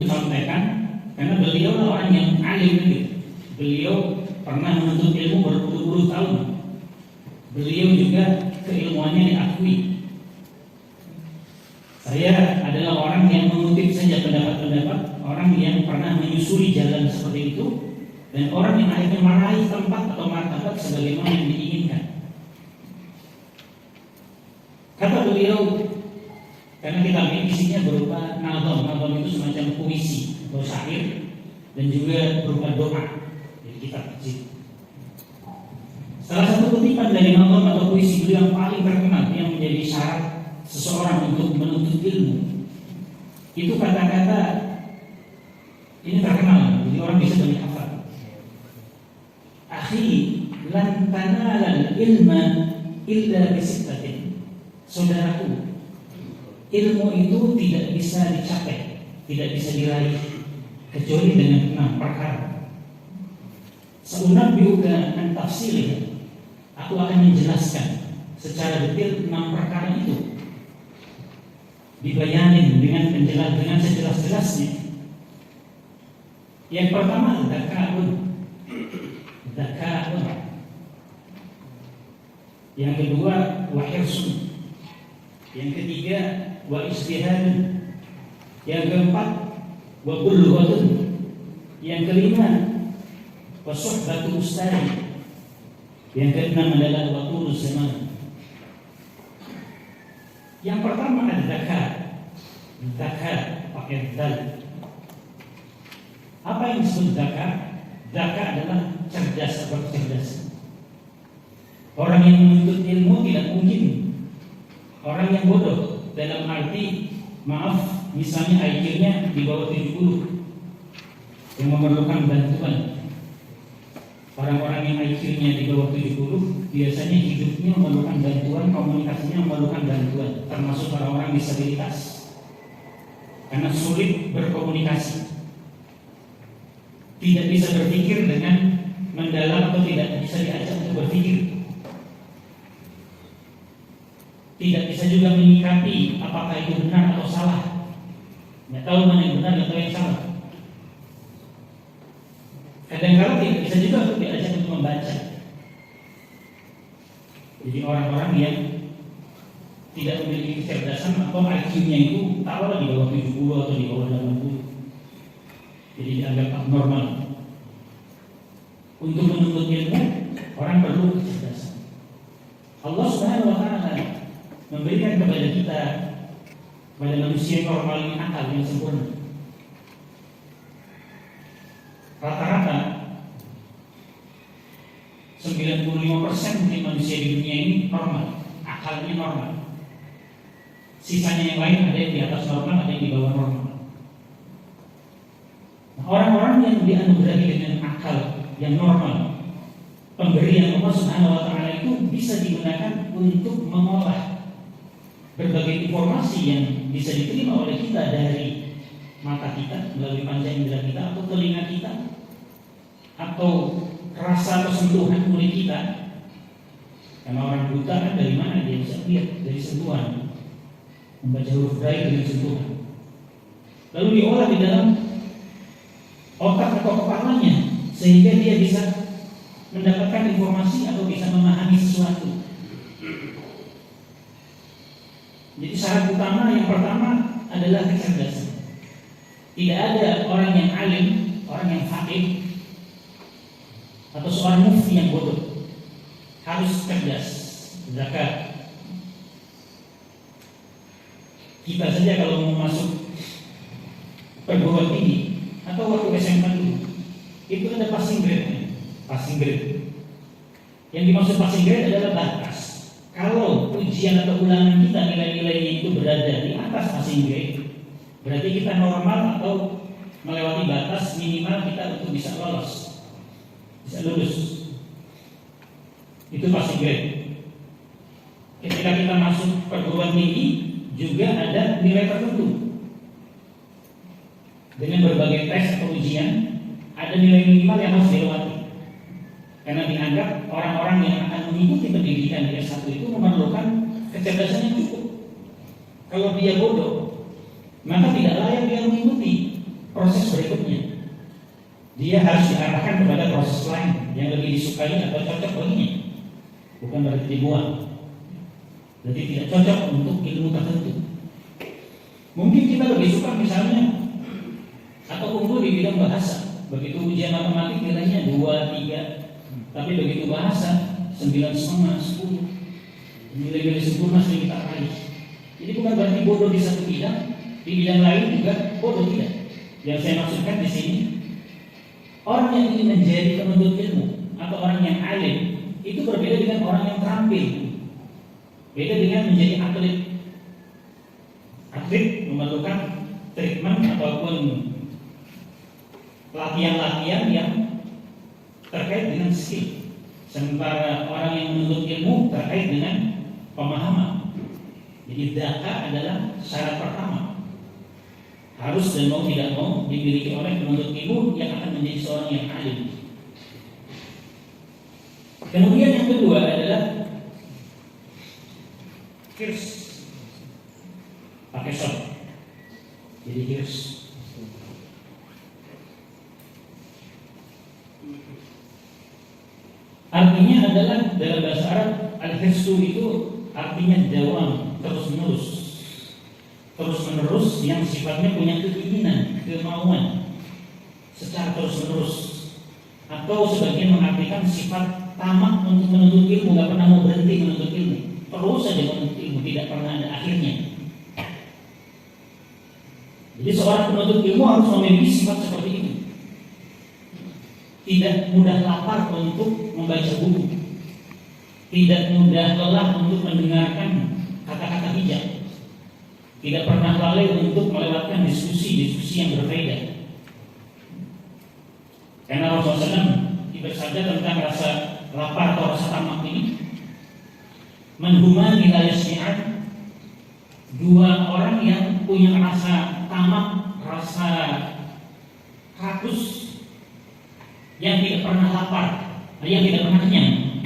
sampaikan karena beliau orang yang alim gitu. Beliau pernah menuntut ilmu berpuluh-puluh tahun. Beliau juga keilmuannya diakui. Saya adalah orang yang mengutip saja pendapat-pendapat orang yang pernah menyusuri jalan seperti itu dan orang yang akhirnya meraih tempat atau martabat sebagaimana yang diinginkan. Kata beliau, karena kitab ini isinya berupa nazam itu semacam puisi atau syair dan juga berupa doa. Jadi kitab kecil. Salah satu kutipan dari nazam atau puisi beliau yang paling terkenal yang menjadi syarat seseorang untuk menuntut ilmu itu kata-kata ini terkenal, jadi orang bisa banyak hafal. Akhi, lan tanalal ilma illa bisittatin. Saudaraku, ilmu itu tidak bisa dicapai, tidak bisa diraih kecuali dengan 6 perkara. Seunabbiuka an tafsilih, aku akan menjelaskan secara detail 6 perkara itu. Dibayanin dengan sejelas-jelasnya. Yang pertama dzakaun. Yang kedua wahirsun. Yang ketiga wa ijtihadun. Yang keempat wa bulghatun. Yang kelima wa suhbatu ustadi. Yang keenam adalah wa tulus zaman. Yang pertama adalah zakat pakai dal. Apa yang disebut zakat? Zakat adalah cerdas atau cerdas. Orang yang menuntut ilmu tidak mungkin orang yang bodoh, dalam arti maaf misalnya IQ-nya di bawah 70 yang memerlukan bantuan. Orang-orang yang IQ-nya di bawah 70 biasanya hidupnya memerlukan bantuan, komunikasinya memerlukan bantuan, termasuk orang-orang disabilitas. Karena sulit berkomunikasi, tidak bisa berpikir dengan mendalam atau tidak bisa diajak untuk berpikir, tidak bisa juga menyikapi apakah itu benar atau salah, nggak tahu mana yang benar atau yang salah. Kadang-kadang tidak bisa juga untuk diajak untuk membaca. Jadi orang-orang yang tidak memiliki kecerdasan atau IQ-nya itu taruhlah di bawah 70 atau di bawah 80, jadi dianggap abnormal. Untuk menuntut ilmu, orang perlu kecerdasan. Allah Subhanahu wa Ta'ala memberikan kepada kita, pada manusia normal ini, akal yang sempurna. Rata-rata 95% mungkin manusia di dunia ini normal, akalnya normal. Sisanya yang lain ada yang di atas normal, ada yang di bawah normal. Nah, orang-orang yang dianugerahi dengan akal yang normal, pemberian Allah Subhanahu wa Ta'ala itu bisa digunakan untuk mengolah berbagai informasi yang bisa diterima oleh kita dari mata kita, melalui panca indera kita, atau telinga kita, atau rasa atau sentuhan kulit kita. Karena orang buta kan dari mana dia bisa lihat? Dari sentuhan, membaca huruf Braille dengan sentuhan. Lalu diolah di dalam otak atau kepalanya sehingga dia bisa mendapatkan informasi atau bisa memahami sesuatu. Jadi syarat utama yang pertama adalah kecerdasan. Tidak ada orang yang alim, orang yang faqih, atau seorang mufti yang bodoh. Harus cerdas. Zakat. Kita saja kalau mau masuk perguruan tinggi atau waktu SMA dulu, itu ada passing grade. Passing grade. Yang dimaksud passing grade adalah batas. Kalau ujian atau ulangan kita nilai-nilainya itu berada di atas passing grade, berarti kita normal atau melewati batas minimal kita untuk bisa lolos, bisa lulus. Itu passing grade. Ketika kita masuk perguruan tinggi juga ada nilai tertentu. Dengan berbagai tes atau ujian, ada nilai minimal yang harus dilewati. Karena dianggap orang-orang yang akan mengikuti pendidikan di S1 itu memerlukan kecerdasan yang cukup. Kalau dia bodoh, maka tidak layak dia mengikuti dia harus diarahkan kepada proses lain yang lebih disukai atau cocok baginya, bukan berarti dibuang. Jadi tidak cocok untuk ilmu tertentu. Mungkin kita lebih suka misalnya atau unggul di bidang bahasa. Begitu ujian matematik nilainya 2, 3, tapi begitu bahasa 9,5, 10. Nilai-nilai sempurna sering kita raih. Jadi bukan berarti bodoh di satu bidang, di bidang lain juga bodoh, tidak. Yang saya maksudkan di sini, orang yang ingin menjadi penuntut ilmu atau orang yang alim itu berbeda dengan orang yang terampil. Beda dengan menjadi atlet. Atlet memerlukan treatment ataupun latihan-latihan yang terkait dengan skill. Sementara orang yang menuntut ilmu terkait dengan pemahaman. Jadi data adalah syarat pertama. Harus dan mau tidak mau dimiliki oleh penuntut ilmu yang akan menjadi seorang yang alim. Kemudian yang kedua adalah hirs, pakai shot. Jadi hirs. Artinya adalah dalam bahasa Arab al-hirsu itu artinya dawam, terus menerus yang sifatnya punya keinginan, kemauan secara terus menerus, atau sebagian mengartikan sifat tamak untuk menuntut ilmu, nggak pernah mau berhenti menuntut ilmu, terus saja menuntut ilmu, tidak pernah ada akhirnya. Jadi seorang penuntut ilmu harus memiliki sifat seperti ini. Tidak mudah lapar untuk membaca buku, tidak mudah lelah untuk mendengarkan kata-kata bijak, tidak pernah lalai untuk melewatkan diskusi-diskusi yang berbeda. Karena Rasulullah SAW bersabda tentang rasa lapar atau rasa tamak ini, menhuma nilai syiar, dua orang yang punya rasa tamak, rasa rakus, yang tidak pernah lapar, yang tidak pernah kenyang,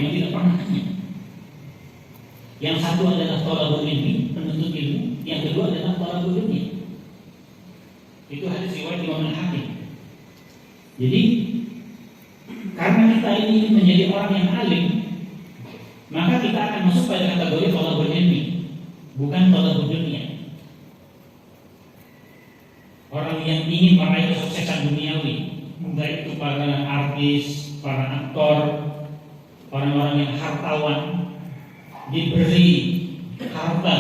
Yang satu adalah thalabul ilmi, penuntut ilmu. Yang kedua adalah thalabul dunya. Itu hadis riwayat Imam Al-Hakim. Jadi karena kita ini menjadi orang yang alim, maka kita akan masuk pada kategori thalabul ilmi, bukan thalabul dunya. Orang yang ingin meraih kesuksesan duniawi, baik itu para artis, para aktor, orang-orang yang hartawan, diberi harta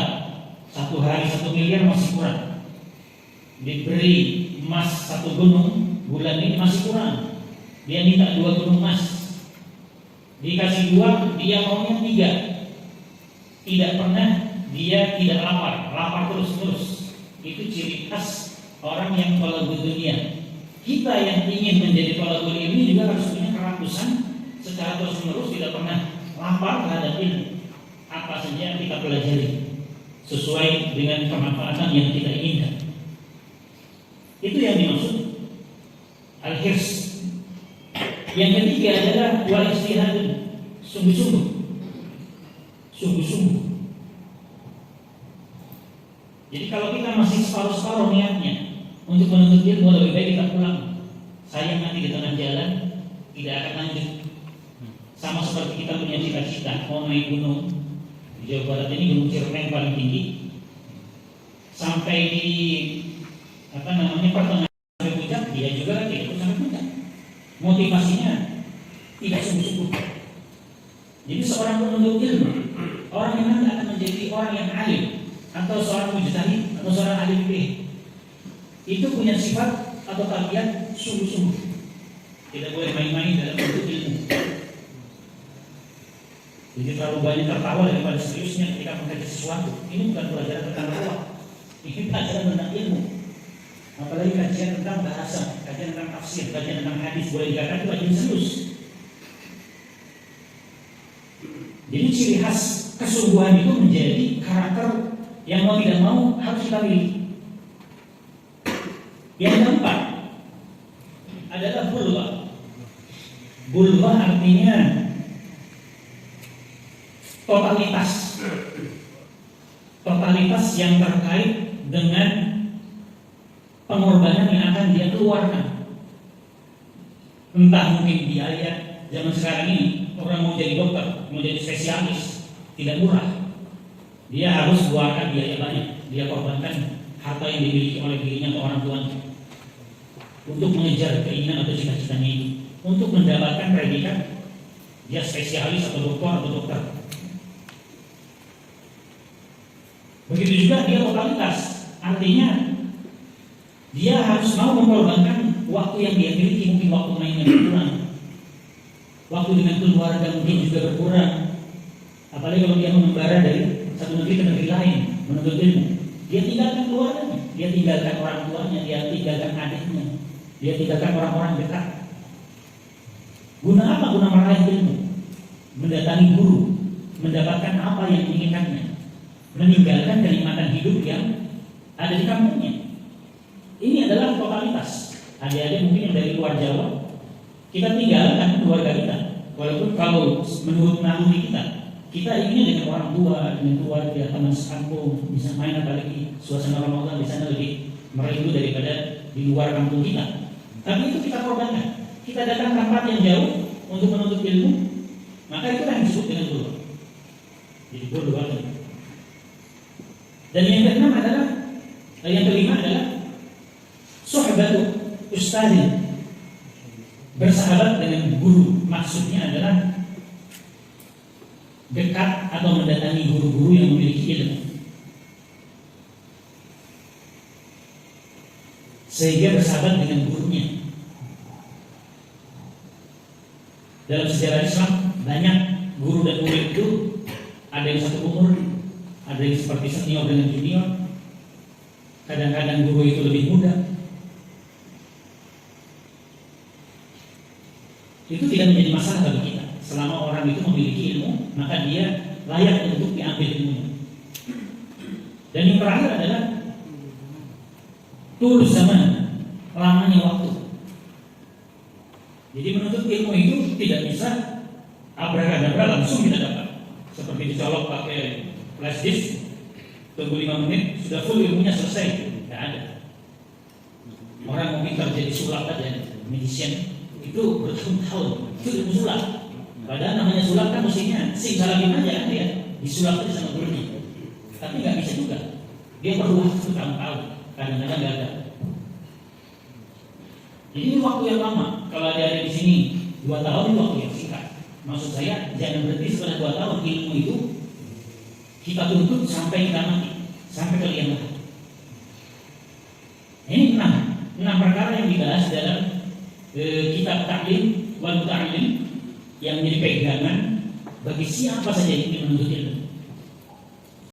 1 hari 1 miliar masih kurang, diberi emas 1 gunung bulan ini masih kurang, dia minta 2 gunung emas, dikasih 2 dia maunya 3, tidak pernah dia tidak lapar terus. Itu ciri khas orang yang thalabud dunia. Kita yang ingin menjadi thalabul ilmi juga harus punya kerakusan secara terus-menerus, tidak pernah lapar terhadap ilmu. Apa saja yang kita pelajari sesuai dengan kemanfaatan yang kita inginkan. Itu yang dimaksud al-hirs. Yang ketiga adalah wal ijtihad, sungguh-sungguh. Jadi kalau kita masih separuh-separuh niatnya untuk menuntut ilmu, lebih baik kita pulang. Sayang nanti di tengah jalan tidak akan lanjut. Sama seperti kita punya cita-cita mau naik gunung di Jawa Barat ini, Gunung Ciremai paling tinggi, sampai di pertengahan sampai puncak, dia juga tidak sampai puncak. Motivasinya tidak sungguh-sungguh. Jadi seorang penuntut ilmu, orang yang nanti akan menjadi orang yang alim, atau seorang mujtahid, atau seorang ahli fikih, itu punya sifat atau tabiat sungguh-sungguh. Tidak boleh main-main dalam menuntut ilmu. Jadi terlalu banyak tertawa daripada seriusnya ketika mengkaji sesuatu. Ini bukan pelajaran tentang dakwah, ini pelajaran tentang ilmu. Apalagi kajian tentang bahasa, kajian tentang tafsir, kajian tentang hadis, boleh dikatakan itu kajian serius. Jadi ciri khas kesungguhan itu menjadi karakter yang mau tidak mau harus kita miliki. Yang keempat adalah bulghah. Bulghah artinya totalitas yang terkait dengan pengorbanan yang akan dia keluarkan. entah mungkin biaya. Zaman sekarang ini orang mau jadi dokter, mau jadi spesialis, tidak murah. Dia harus keluarkan biaya banyak. Dia korbankan harta yang dimiliki oleh dirinya atau orang tuanya untuk mengejar keinginan atau cita-citanya itu, untuk mendapatkan predikat dia spesialis atau dokter. Begitu juga dia totalitas, artinya dia harus mau mengorbankan waktu yang dia miliki. Mungkin waktu mainnya berkurang, waktu dengan keluarga mungkin juga berkurang. Apalagi kalau dia mengembara dari satu negeri ke negeri lain menuntut ilmu, dia tinggalkan keluarganya, dia tinggalkan orang tuanya, dia tinggalkan adiknya, dia tinggalkan orang-orang dekat. Guna apa? Guna meraih ilmu, mendatangi guru, mendapatkan apa yang diinginkannya, meninggalkan kenikmatan hidup yang ada di kampungnya. Ini adalah totalitas. Adik-adik mungkin yang dari luar Jawa, kita tinggalkan keluarga kita. Walaupun kalau menurut naluri kita inginnya dengan orang tua, dengan keluarga, teman sekampung, bisa main, apalagi suasana Ramadan di sana lebih merindu daripada di luar kampung kita. Tapi itu kita korbankan. Kita datang ke tempat yang jauh untuk menuntut ilmu, maka itu yang disebut dengan guru. Jadi guru waktu. Dan yang kelima adalah sohbatu ustadin, bersahabat dengan guru. Maksudnya adalah dekat atau mendatangi guru-guru yang memiliki ilmu, sehingga bersahabat dengan gurunya. Dalam sejarah Islam banyak guru dan murid itu ada yang satu umur, ada yang seperti senior dengan junior. Kadang-kadang guru itu lebih muda. Itu tidak menjadi masalah bagi kita. Selama orang itu memiliki ilmu, maka dia layak untuk diambil ilmunya. Dan yang terakhir adalah tulus zaman, lamanya waktu. Jadi menuntut ilmu itu tidak bisa abrakadabra langsung kita dapat. Seperti dicolok pakai flash disk, tunggu 5 menit sudah full ilmunya selesai. Tidak ada. Orang mungkin terjadi sulap aja, magician itu bertahun-tahun itu ilmu sulap. Padahal namanya sulap kan mestinya simsalabim aja kan dia disulap aja sama gurunya. Tapi nggak bisa juga. Dia perlu waktu tahun-tahun, kadang-kadang gagal. Jadi ini waktu yang lama. Kalau ada di sini 2 tahun itu waktu yang singkat. Maksud saya jangan berhenti setelah 2 tahun. Ilmu itu kita tuntut sampai kita mati, sampai ke liang lahat. Ini 6 perkara yang dibahas dalam kitab Ta'lim wal Muta'allim yang menjadi pegangan bagi siapa saja yang ingin menuntut ilmu.